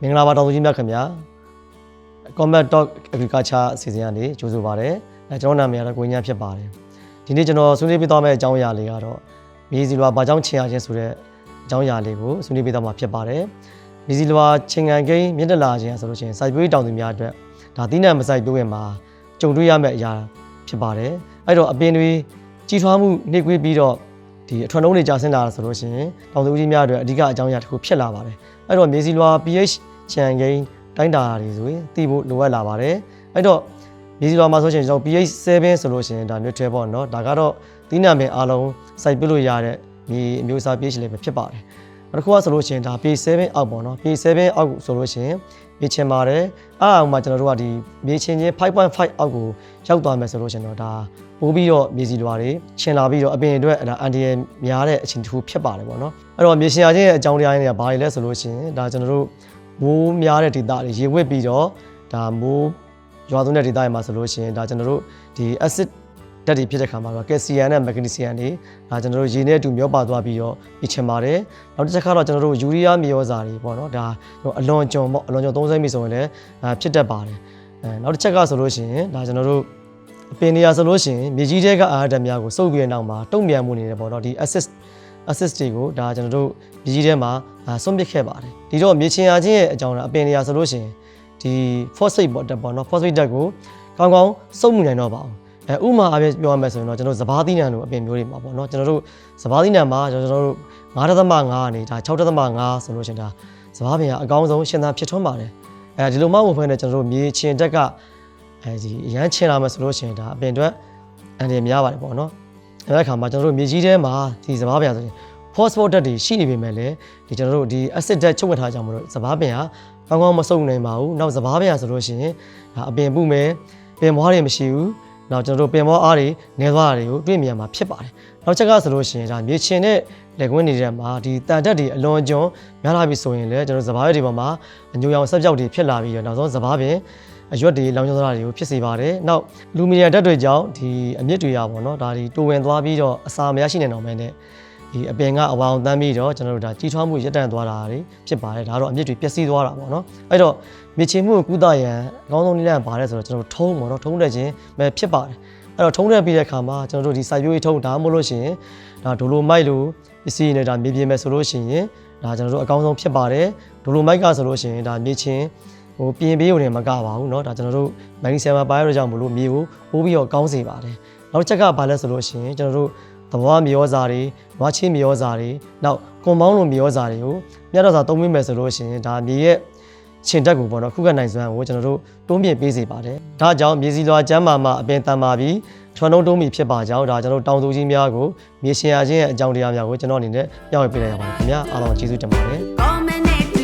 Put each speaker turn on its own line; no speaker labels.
မင်္ဂလာပါတောင်သူကြီးများခင်ဗျာ Combat Talk Agriculture အစီအစဉ်ကနေကြိုဆိုပါရစေကျွန်တော်နာမည်ကတော့ကိုညံဖြစ်ပါတယ်ဒီနေ့ကျွန်တော်ဆွေးနွေးပေးသွားမယ့်အကြောင်းအရာလေးကတော့မြေစီလွာဘာကြောင့်ချင်ရခြင်းဆိုတဲ့အကြောင်းအရာလေးကိုဆွေးနွေးပေးသွားမှာဖြစ်ပါတယ်မြေစီလွာချင်ငံကိန်းမြင့်တက်လာခြင်းဆိုလို့ရှိရင်စိုက်ပျိုးရေးတောင်သူများအတွက်ဒါသီးနှံမစိုက်ပျိုးရင်မှာကြုံတွေ့ရမယ့်အရာဖြစ်ပါတယ်အဲ့တော့အပင်တွေကြီးထွားမှုနှိပ်ကွေးပြီးတော့ဒီအထွန်းလုံးတွေကျဆင်းလာတာဆိုလို့ရှိရင်တောင်သူကြီးများအတွက်အဓိကအကြောင်းအရာတစ်ခုဖြစ်လာပါတယ်အဲ့တော့မြေစီလွာ pH ချန်ကိန်းတိုင်းတာတွေဆိုရင်သိဖို့လိုအပ်လာပါတယ်အဲ့တော့မြေစီလွာမှာဆိုရှင်ကျွန်တော် pH 7ဆိုလို့ရှိရင်ဒါ neutral ပေါ့နော်ဒါကတော့သီးနှံပင်အားလုံးစိုက်ပျိုးလို့ရတဲ့မြေအမျိုးအစား pH level ဖြစ်ပါတယ်နောက်တစ်ခုကဆိုလို့ရှိရင်ဒါ pH 7အောက်ပေါ့နော် pH 7အောက်ဆိုလို့ရှိရင်မြေချင်ပါတယ်အားအောင်မှာကျွန်တော်တို့ကဒီမြေချင်ချင်း 5.5 အောက်ကိုရောက်သွားမယ်ဆိုလို့ရှိရင်တော့ဒါပိုးပြီးတော့မြေစီလွာတွေချင်လာပြီးတော့အပင်အတွက်ဒါအန်တီရယ်များတဲ့အချိန်တစ်ခုဖြစ်ပါတယ်ပေါ့နော်အဲ့တော့မြေရှင်ရခြင်းရဲ့အကြောင်းတရားတွေကဘာတွေလဲဆိုလို့ရှိရင်ဒါကျွန်တော်တို့မိုးများတဲ့ဒေသတွေရေဝစ်ပြီးတော့ဒါမိုးရွာသွန်းတဲ့ဒေသတွေမှာဆိုလို့ရှိရင်ဒါကျွန်တော်တို့ဒီ acid ဓာတ်တွေဖြစ်တဲ့ခါမှာတော့ calcium နဲ့ magnesium တွေဒါကျွန်တော်တို့ရေနဲ့အတူမျောပါသွားပြီးတော့ပြချင်ပါတယ်နောက်တစ်ချက်ကတော့ကျွန်တော်တို့ယူရီးယားမြေဩဇာတွေပေါ့နော်ဒါအလွန်ကျွံပေါ့အလွန်ကျွံသုံးစွဲမိဆိုရင်လည်းဖြစ်တတ်ပါတယ်နောက်တစ်ချက်ကဆိုလို့ရှိရင်ဒါကျွန်တော်တို့အပင်နေရာဆိုလို့ရှိရင်မြေကြီးတွေကအာဟာရဓာတ်များကိုစုပ်ပြီးတဲ့နောက်မှာတုံ့ပြန်မှုနေတယ်ပေါ့နော်ဒီ acid တွေကိုဒါကျွန်တော်တို့မြေကြီးထဲမှာဆုံးပစ်ခဲ့ပါတယ်ဒီတော့မြေချင်ရခြင်းရဲ့အကြောင်းအပင်နေရာဆိုလို့ရှိရင်ဒီ phosphate ပေါ့နော် phosphate ဓာတ်ကိုကောင်းကောင်းစုပ်မှုနိုင်တော့ပါဘူးဥမာအပြည့်ပြောရမယ်ဆိုရင်တော့ကျွန်တော်စဘာသီးနှံတို့အပင်မျိုးတွေမှာပေါ့နော်ကျွန်တော်တို့စဘာသီးနှံမှာကျွန်တော်တို့ 9.5 ကနေဒါ 6.5 ဆိုလို့ရှိရင်ဒါစဘာပင်ကအကောင်းဆုံးရှင်သန်ဖြစ်ထွန်းပါတယ်ဒီလိုမှမဟုတ်ဘဲနဲ့ကျွန်တော်တို့မြေချင်တက်ကဒီအရန်ချင်လာမယ်ဆိုလို့ရှိရင်ဒါအပင်အတွက်အန်ဒီများပါတယ်ပေါ့နော်အဲ့ဒီအခါမှာကျွန်တော်တို့မြေကြီးထဲမှာဒီစဘာပင်ဆိုရင် phosphate ဓာတ်တွေရှိနေပေမဲ့လည်းဒီကျွန်တော်တို့ဒီ acid ဓာတ်ချုပ်ဝတ်ထားကြမှာလို့စဘာပင်ကကောင်းကောင်းမစုပ်နိုင်ပါဘူးနောက်စဘာပင်ဆိုလို့ရှိရင်ဒါအပင်ပုမယ်ပင်မွားတွေမရှိဘူးနောက်ကျွန်တော်တို့ပင်မောအားတွေနေသွားတာတွေကိုတွေ့မြင်မှာဖြစ်ပါတယ်။နောက်ချက်ကဆိုလို့ရှိရင်ဒါမြေချင်တဲ့လက်ကွင်းတွေထဲမှာဒီတန်တက်တွေအလွန်ကျွံများလာပြီဆိုရင်လည်းကျွန်တော်စဘာရွက်တွေပေါ်မှာအညိုရောင်ဆက်ပြောက်တွေဖြစ်လာပြီးတော့နောက်ဆုံးစဘာပင်အရွက်တွေလောင်ကျွမ်းသွားတာတွေကိုဖြစ်စေပါတယ်။နောက်လူမီနီယံဓာတ်တွေကြောင့်ဒီအမြင့်တွေရပါတော့ဒါဒီတိုးဝင်သွားပြီးတော့အစာမရရှိနိုင်တော့မဲနဲ့ဒီအပင်ကအဝါအောင်တန်းပြီးတော့ကျွန်တော်တို့ဒါကြီးထွားမှုရပ်တန့်သွားတာတွေဖြစ်ပါတယ်ဒါတော့အမြင့်တွေပျက်စီးသွားတာပေါ့နော်အဲ့တော့မြေချင်မှုကိုကုသရန်အကောင်းဆုံးနည်းလမ်းပါတယ်ဆိုတော့ကျွန်တော်တို့ထုံးပေါ့နော်ထုံးတဲ့ခြင်းပဲဖြစ်ပါတယ်အဲ့တော့ထုံးတဲ့ပြီးတဲ့အခါမှာကျွန်တော်တို့ဒီစိုက်ပျိုးရေးထုံးဒါမှမဟုတ်လို့ရှိရင်ဒါဒိုလိုမိုက်လိုပစ္စည်းနဲ့ဒါမြေပြင်မဲ့ဆိုလို့ရှိရင်ဒါကျွန်တော်တို့အကောင်းဆုံးဖြစ်ပါတယ်ဒိုလိုမိုက်ကဆိုလို့ရှိရင်ဒါမြေချင်ပြင်ပေးရုံနဲ့မကပါဘူးเนาะဒါကျွန်တော်တို့မက်ဂနီဆီယမ်ပါရတဲ့ကြောင့်မလို့မြေကိုပိုးပြီးတော့ကောင်းစေပါတယ်နောက်တစ်ချက်ကဘာလဲဆိုလို့ရှိရင်ကျွန်တော်တို့သဘောမြေဩဇာတွေနွားချင်းမြေဩဇာတွေနောက်ကွန်ပေါင်းလိုမြေဩဇာတွေကိုမြတ်တော်စာသုံးမိမယ်ဆိုလို့ရှိရင်ဒါမြေရဲ့ချင်တက်ကိုပေါ့နော်ခုခံနိုင်စွမ်းကိုကျွန်တော်တို့တွန်းပြပေးစေပါတယ်ဒါကြောင့်မြေစီလွာကျမ်းမာမှာအပင်တန်ပါပြီးထွန်းလုံးတွန်းမိဖြစ်ပါကြောင်းဒါကျွန်တော်တောင်သူကြီးများကိုမြေရှင်ရခြင်းရဲ့အကြောင်းတရားများကိုကျွန်တော်အနေနဲ့ပြောပြပေးလိုက်ရပါတယ်ခင်ဗျာအားလုံးကျေးဇူးတင်ပါတယ်